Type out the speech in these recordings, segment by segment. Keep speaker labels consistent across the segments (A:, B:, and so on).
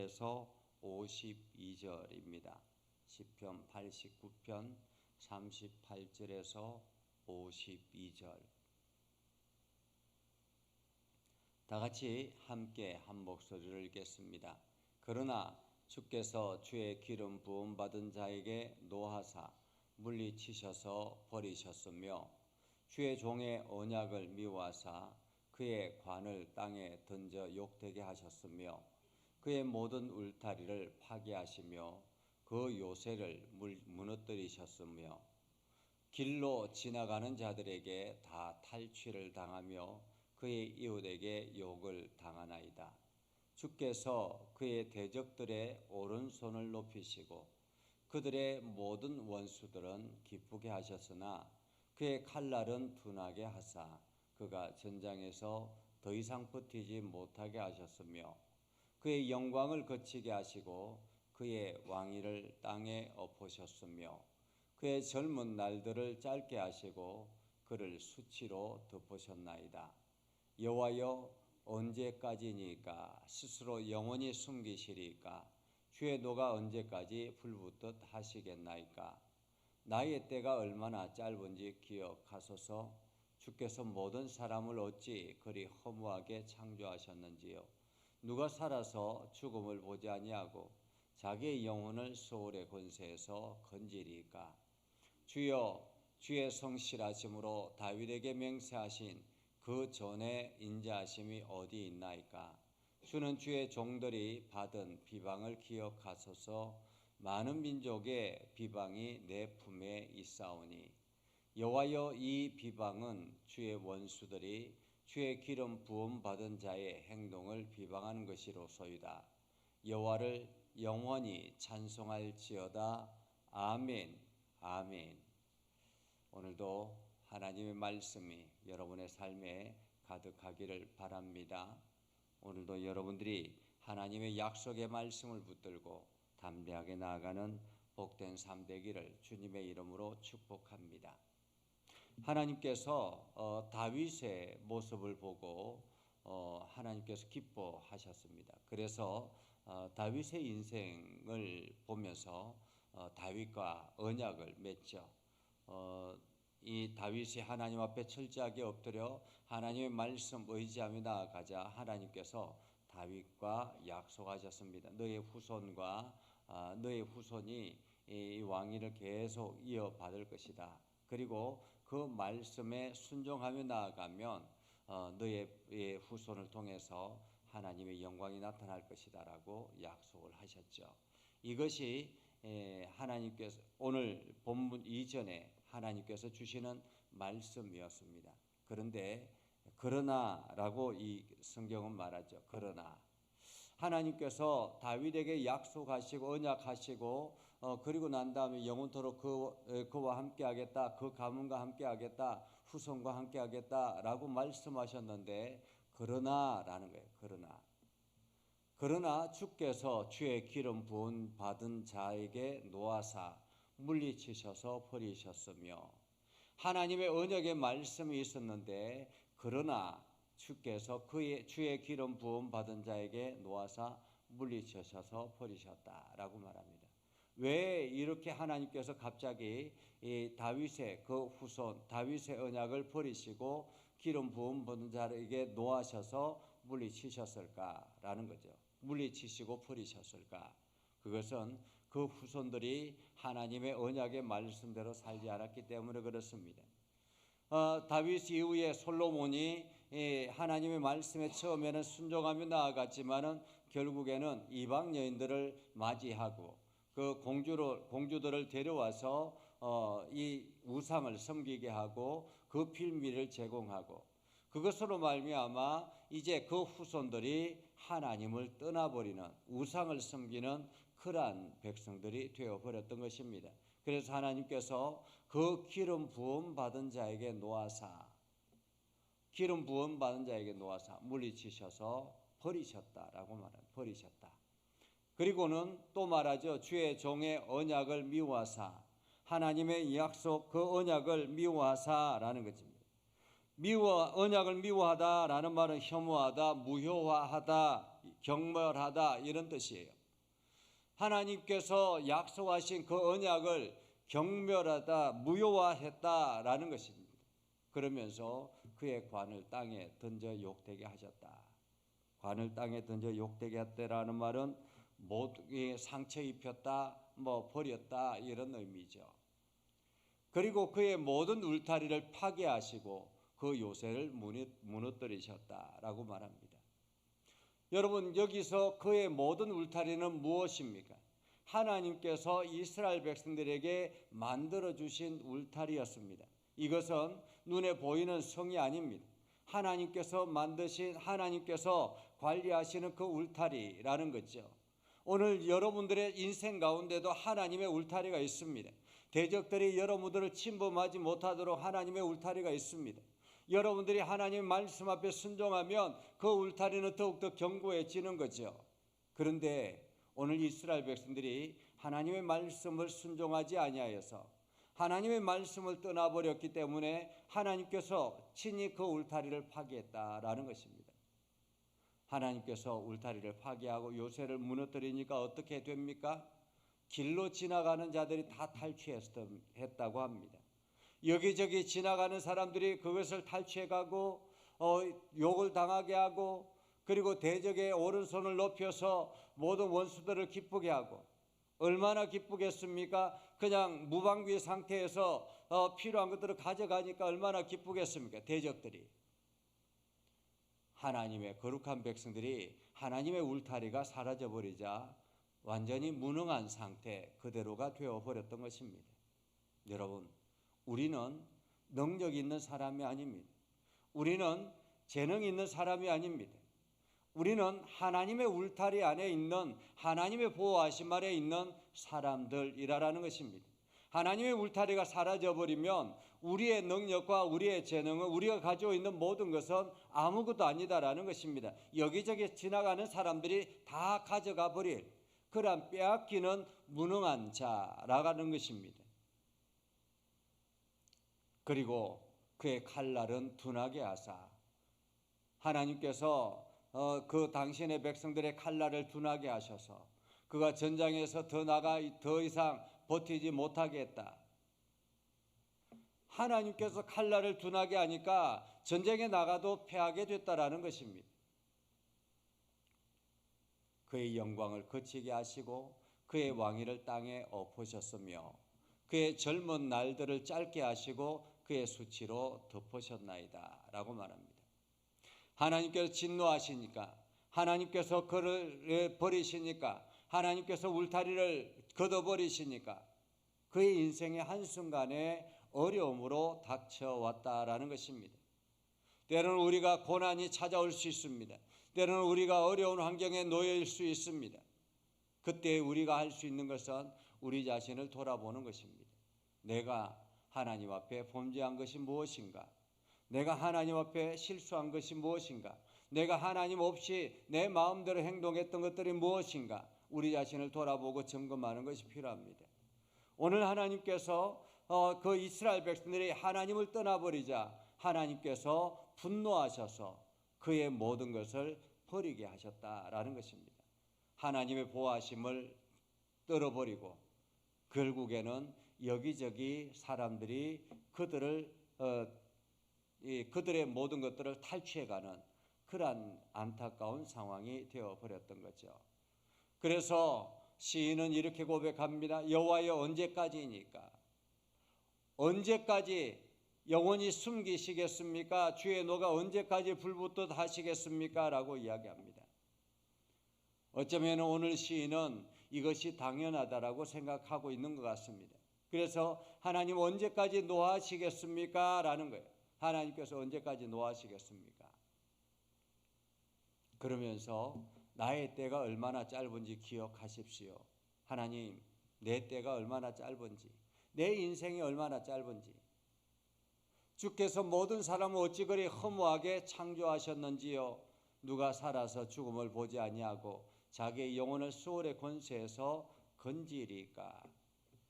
A: 에서 52절입니다. 시편 89편 38절에서 52절. 다 같이 함께 한 목소리를 읽겠습니다. 그러나 주께서 주의 기름 부음 받은 자에게 노하사 물리치셔서 버리셨으며 주의 종의 언약을 미워하사 그의 관을 땅에 던져 욕되게 하셨으며 그의 모든 울타리를 파괴하시며 그 요새를 무너뜨리셨으며 길로 지나가는 자들에게 다 탈취를 당하며 그의 이웃에게 욕을 당하나이다. 주께서 그의 대적들의 오른손을 높이시고 그들의 모든 원수들은 기쁘게 하셨으나 그의 칼날은 둔하게 하사 그가 전장에서 더 이상 버티지 못하게 하셨으며 그의 영광을 거치게 하시고 그의 왕위를 땅에 엎으셨으며 그의 젊은 날들을 짧게 하시고 그를 수치로 덮으셨나이다. 여호와여, 언제까지니까 스스로 영원히 숨기시리까? 주의 노가 언제까지 불붙듯 하시겠나이까? 나의 때가 얼마나 짧은지 기억하소서. 주께서 모든 사람을 어찌 그리 허무하게 창조하셨는지요. 누가 살아서 죽음을 보지 아니하고 자기의 영혼을 소울의 권세에서 건지리까? 주여, 주의 성실하심으로 다윗에게 맹세하신 그 전에 인자하심이 어디 있나이까? 주는 주의 종들이 받은 비방을 기억하소서. 많은 민족의 비방이 내 품에 있사오니 여호와여, 이 비방은 주의 원수들이 주의 기름 부음 받은 자의 행동을 비방하는 것이로소이다. 여호와를 영원히 찬송할지어다. 아멘. 아멘. 오늘도 하나님의 말씀이 여러분의 삶에 가득하기를 바랍니다. 오늘도 여러분들이 하나님의 약속의 말씀을 붙들고 담대하게 나아가는 복된 삶 되기를 주님의 이름으로 축복합니다. 하나님께서 다윗의 모습을 보고 하나님께서 기뻐하셨습니다. 그래서 다윗의 인생을 보면서 다윗과 언약을 맺죠. 이 다윗이 하나님 앞에 철저하게 엎드려 하나님의 말씀 의지하며 나아가자 하나님께서 다윗과 약속하셨습니다. 너의 후손과 너의 후손이 이 왕위를 계속 이어받을 것이다. 그리고 그 말씀에 순종하며 나아가면 너의 후손을 통해서 하나님의 영광이 나타날 것이다 라고 약속을 하셨죠. 이것이 하나님께서 오늘 본문 이전에 하나님께서 주시는 말씀이었습니다. 그런데 그러나라고 이 성경은 말하죠. 그러나 하나님께서 다윗에게 약속하시고 언약하시고 그리고 난 다음에 영원토록 그와 함께하겠다, 그 가문과 함께하겠다, 후손과 함께하겠다라고 말씀하셨는데 그러나라는 거예요. 그러나 주께서 주의 기름 부음 받은 자에게 노하사 물리치셔서 버리셨으며 하나님의 언약의 말씀이 있었는데 그러나 주께서 주의 기름 부음 받은 자에게 노하사 물리치셔서 버리셨다라고 말합니다. 왜 이렇게 하나님께서 갑자기 이 다윗의 그 후손 다윗의 언약을 버리시고 기름 부음 받은 자에게 노하셔서 물리치셨을까라는 거죠. 물리치시고 버리셨을까? 그것은 그 후손들이 하나님의 언약의 말씀대로 살지 않았기 때문에 그렇습니다. 다윗 이후에 솔로몬이 하나님의 말씀에 처음에는 순종하며 나아갔지만은 결국에는 이방 여인들을 맞이하고 그 공주들을 데려와서 이 우상을 섬기게 하고 그 필미를 제공하고 그것으로 말미암아 이제 그 후손들이 하나님을 떠나버리는 우상을 섬기는 그러한 백성들이 되어버렸던 것입니다. 그래서 하나님께서 그 기름 부음 받은 자에게 노하사 물리치셔서 버리셨다라고 말합니다. 버리셨다. 그리고는 또 말하죠. 주의 종의 언약을 미워하사 하나님의 약속 그 언약을 미워하사라는 것입니다. 언약을 미워하다라는 말은 혐오하다, 무효화하다 경멸하다 이런 뜻이에요. 하나님께서 약속하신 그 언약을 경멸하다, 무효화했다라는 것입니다. 그러면서 그의 관을 땅에 던져 욕되게 하셨다. 관을 땅에 던져 욕되게 했다라는 말은 모두에 상처 입혔다, 버렸다 이런 의미죠. 그리고 그의 모든 울타리를 파괴하시고 그 요새를 무너뜨리셨다라고 말합니다. 여러분, 여기서 그의 모든 울타리는 무엇입니까? 하나님께서 이스라엘 백성들에게 만들어 주신 울타리였습니다. 이것은 눈에 보이는 성이 아닙니다. 하나님께서 만드신, 하나님께서 관리하시는 그 울타리라는 거죠. 오늘 여러분들의 인생 가운데도 하나님의 울타리가 있습니다. 대적들이 여러분들을 침범하지 못하도록 하나님의 울타리가 있습니다. 여러분들이 하나님의 말씀 앞에 순종하면 그 울타리는 더욱더 견고해지는 거죠. 그런데 오늘 이스라엘 백성들이 하나님의 말씀을 순종하지 아니하여서 하나님의 말씀을 떠나버렸기 때문에 하나님께서 친히 그 울타리를 파괴했다라는 것입니다. 하나님께서 울타리를 파괴하고 요새를 무너뜨리니까 어떻게 됩니까? 길로 지나가는 자들이 다 탈취했다고 합니다. 여기저기 지나가는 사람들이 그것을 탈취해가고 욕을 당하게 하고, 그리고 대적의 오른손을 높여서 모든 원수들을 기쁘게 하고, 얼마나 기쁘겠습니까? 그냥 무방비 상태에서 필요한 것들을 가져가니까 얼마나 기쁘겠습니까? 대적들이. 하나님의 거룩한 백성들이 하나님의 울타리가 사라져버리자 완전히 무능한 상태 그대로가 되어버렸던 것입니다. 여러분, 우리는 능력 있는 사람이 아닙니다. 우리는 재능 있는 사람이 아닙니다. 우리는 하나님의 울타리 안에 있는, 하나님의 보호하심 아래 있는 사람들이라는 것입니다. 하나님의 울타리가 사라져버리면 우리의 능력과 우리의 재능은, 우리가 가지고 있는 모든 것은 아무것도 아니다라는 것입니다. 여기저기 지나가는 사람들이 다 가져가 버릴 그러한 빼앗기는 무능한 자라는 것입니다. 그리고 그의 칼날은 둔하게 하사, 하나님께서 그 당신의 백성들의 칼날을 둔하게 하셔서 그가 전장에서 더 이상 버티지 못하게 했다. 하나님께서 칼날을 둔하게 하니까 전쟁에 나가도 패하게 됐다라는 것입니다. 그의 영광을 거치게 하시고 그의 왕위를 땅에 엎으셨으며 그의 젊은 날들을 짧게 하시고 그의 수치로 덮으셨나이다 라고 말합니다. 하나님께서 진노하시니까, 하나님께서 그를 버리시니까, 하나님께서 울타리를 걷어버리시니까 그의 인생의 한순간에 어려움으로 닥쳐왔다라는 것입니다. 때로는 우리가 고난이 찾아올 수 있습니다. 때로는 우리가 어려운 환경에 놓일 수 있습니다. 그때 우리가 할 수 있는 것은 우리 자신을 돌아보는 것입니다. 내가 하나님 앞에 범죄한 것이 무엇인가? 내가 하나님 앞에 실수한 것이 무엇인가? 내가 하나님 없이 내 마음대로 행동했던 것들이 무엇인가? 우리 자신을 돌아보고 점검하는 것이 필요합니다. 오늘 하나님께서 그 이스라엘 백성들이 하나님을 떠나버리자 하나님께서 분노하셔서 그의 모든 것을 버리게 하셨다라는 것입니다. 하나님의 보호하심을 떨어버리고 결국에는 여기저기 사람들이 그들의 모든 것들을 탈취해가는 그러한 안타까운 상황이 되어버렸던 거죠. 그래서 시인은 이렇게 고백합니다. 여호와여, 언제까지니까? 언제까지 영원히 숨기시겠습니까? 주의 노가 언제까지 불붙듯 하시겠습니까? 라고 이야기합니다. 어쩌면 오늘 시인은 이것이 당연하다라고 생각하고 있는 것 같습니다. 그래서 하나님 언제까지 노하시겠습니까? 라는 거예요. 하나님께서 언제까지 노하시겠습니까? 그러면서 나의 때가 얼마나 짧은지 기억하십시오. 하나님, 내 때가 얼마나 짧은지, 내 인생이 얼마나 짧은지, 주께서 모든 사람을 어찌 그리 허무하게 창조하셨는지요. 누가 살아서 죽음을 보지 아니하고 자기의 영혼을 수월의 권세에서 건지리까?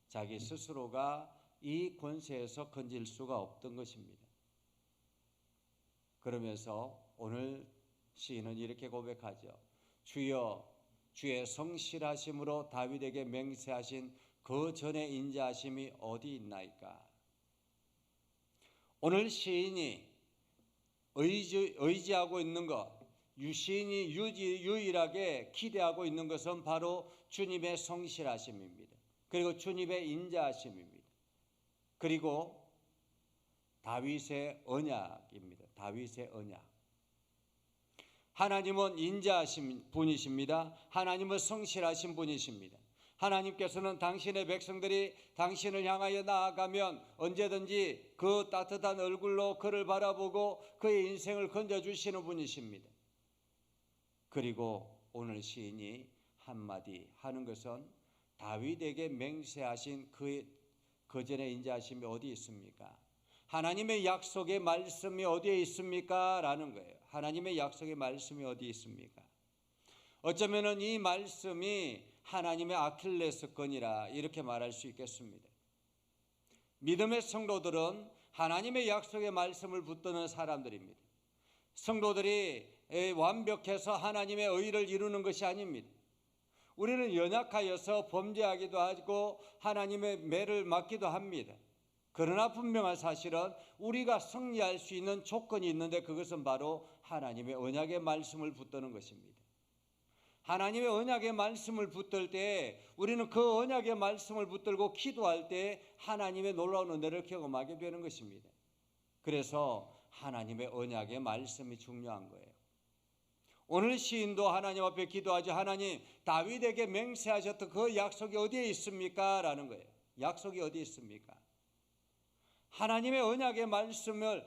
A: 자기 스스로가 이 권세에서 건질 수가 없던 것입니다. 그러면서 오늘 시인은 이렇게 고백하죠. 주여 주의 성실하심으로 다윗에게 맹세하신 그 전의 인자하심이 어디 있나이까? 오늘 시인이 의지하고 있는 것, 시인이 유일하게 기대하고 있는 것은 바로 주님의 성실하심입니다. 그리고 주님의 인자하심입니다. 그리고 다윗의 언약입니다. 다윗의 언약. 하나님은 인자하신 분이십니다. 하나님은 성실하신 분이십니다. 하나님께서는 당신의 백성들이 당신을 향하여 나아가면 언제든지 그 따뜻한 얼굴로 그를 바라보고 그의 인생을 건져주시는 분이십니다. 그리고 오늘 시인이 한마디 하는 것은 다윗에게 맹세하신 그 전의 인자하심이 어디 있습니까? 하나님의 약속의 말씀이 어디에 있습니까? 라는 거예요. 하나님의 약속의 말씀이 어디 있습니까? 어쩌면은 이 말씀이 하나님의 아킬레스건이라 이렇게 말할 수 있겠습니다. 믿음의 성도들은 하나님의 약속의 말씀을 붙드는 사람들입니다. 성도들이 완벽해서 하나님의 의를 이루는 것이 아닙니다. 우리는 연약하여서 범죄하기도 하고 하나님의 매를 맞기도 합니다. 그러나 분명한 사실은 우리가 승리할 수 있는 조건이 있는데 그것은 바로 하나님의 언약의 말씀을 붙드는 것입니다. 하나님의 언약의 말씀을 붙들 때 우리는 그 언약의 말씀을 붙들고 기도할 때 하나님의 놀라운 은혜를 경험하게 되는 것입니다. 그래서 하나님의 언약의 말씀이 중요한 거예요. 오늘 시인도 하나님 앞에 기도하죠. 하나님, 다윗에게 맹세하셨던 그 약속이 어디에 있습니까? 라는 거예요. 약속이 어디 있습니까? 하나님의 언약의 말씀을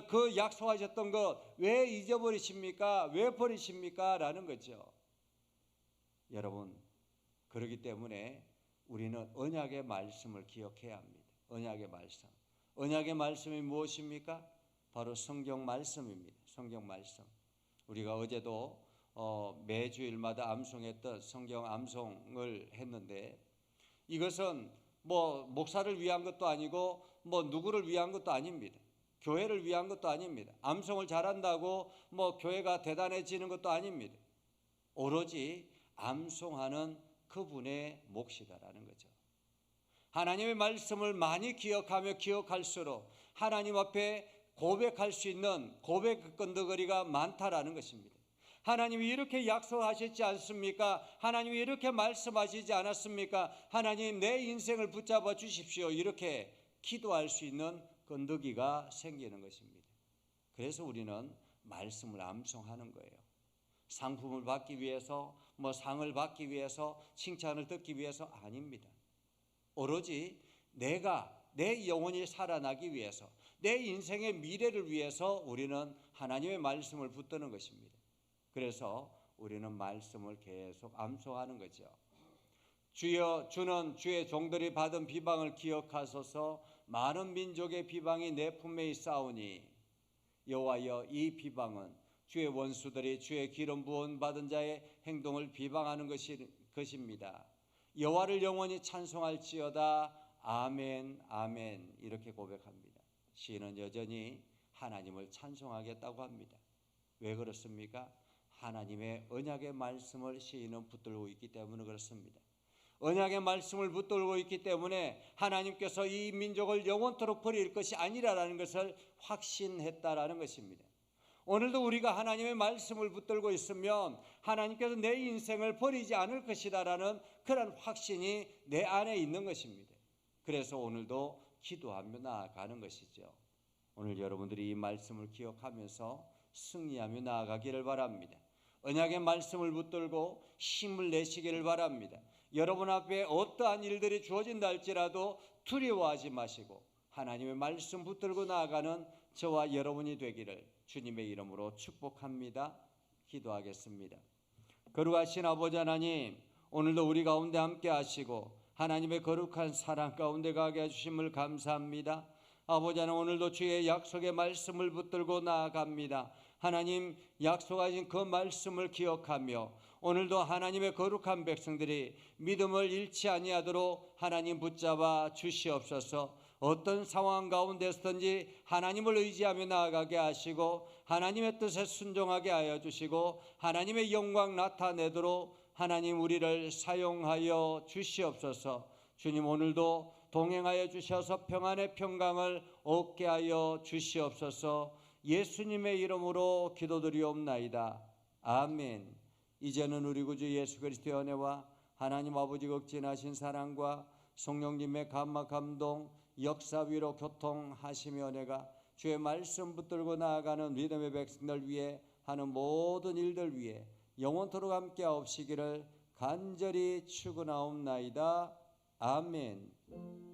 A: 그 약속하셨던 것 왜 잊어버리십니까? 왜 버리십니까? 라는 거죠. 여러분, 그렇기 때문에 우리는 언약의 말씀을 기억해야 합니다. 언약의 말씀. 언약의 말씀이 무엇입니까? 바로 성경 말씀입니다. 성경 말씀. 우리가 어제도 매주일마다 암송했던 성경 암송을 했는데 이것은 목사를 위한 것도 아니고 누구를 위한 것도 아닙니다. 교회를 위한 것도 아닙니다. 암송을 잘한다고 교회가 대단해지는 것도 아닙니다. 오로지 암송하는 그분의 몫이다라는 거죠. 하나님의 말씀을 많이 기억하며 기억할수록 하나님 앞에 고백할 수 있는 고백 건더거리가 많다라는 것입니다. 하나님이 이렇게 약속하셨지 않습니까? 하나님이 이렇게 말씀하시지 않았습니까? 하나님, 내 인생을 붙잡아 주십시오. 이렇게 기도할 수 있는 건더기가 생기는 것입니다. 그래서 우리는 말씀을 암송하는 거예요. 상품을 받기 위해서, 상을 받기 위해서, 칭찬을 듣기 위해서 아닙니다. 오로지 내 영혼이 살아나기 위해서, 내 인생의 미래를 위해서 우리는 하나님의 말씀을 붙드는 것입니다. 그래서 우리는 말씀을 계속 암송하는 거죠. 주여, 주는 주의 종들이 받은 비방을 기억하소서. 많은 민족의 비방이 내 품에 있사오니 여호와여, 이 비방은 주의 원수들이 주의 기름 부은 받은 자의 행동을 비방하는 것입니다. 여호와를 영원히 찬송할지어다. 아멘, 아멘. 이렇게 고백합니다. 시인은 여전히 하나님을 찬송하겠다고 합니다. 왜 그렇습니까? 하나님의 언약의 말씀을 시인은 붙들고 있기 때문에 그렇습니다. 언약의 말씀을 붙들고 있기 때문에 하나님께서 이 민족을 영원토록 버릴 것이 아니라는 것을 확신했다라는 것입니다. 오늘도 우리가 하나님의 말씀을 붙들고 있으면 하나님께서 내 인생을 버리지 않을 것이다라는 그런 확신이 내 안에 있는 것입니다. 그래서 오늘도 기도하며 나아가는 것이죠. 오늘 여러분들이 이 말씀을 기억하면서 승리하며 나아가기를 바랍니다. 언약의 말씀을 붙들고 힘을 내시기를 바랍니다. 여러분 앞에 어떠한 일들이 주어진다 할지라도 두려워하지 마시고 하나님의 말씀 붙들고 나아가는 저와 여러분이 되기를 주님의 이름으로 축복합니다. 기도하겠습니다. 거룩하신 아버지 하나님, 오늘도 우리 가운데 함께 하시고 하나님의 거룩한 사랑 가운데 가게 해주심을 감사합니다. 아버지 하나님, 오늘도 주의 약속의 말씀을 붙들고 나아갑니다. 하나님, 약속하신 그 말씀을 기억하며 오늘도 하나님의 거룩한 백성들이 믿음을 잃지 아니하도록 하나님 붙잡아 주시옵소서. 어떤 상황 가운데서든지 하나님을 의지하며 나아가게 하시고 하나님의 뜻에 순종하게 하여 주시고 하나님의 영광 나타내도록 하나님 우리를 사용하여 주시옵소서. 주님, 오늘도 동행하여 주셔서 평안의 평강을 얻게 하여 주시옵소서. 예수님의 이름으로 기도드리옵나이다. 아멘. 이제는 우리 구주 예수 그리스도의 은혜와 하나님 아버지 극진하신 사랑과 성령님의 감화 감동 역사 위로 교통하시며 은혜가 주의 말씀 붙들고 나아가는 믿음의 백성들 위해 하는 모든 일들 위해 영원토록 함께 하옵시기를 간절히 축원하옵나이다. 아멘.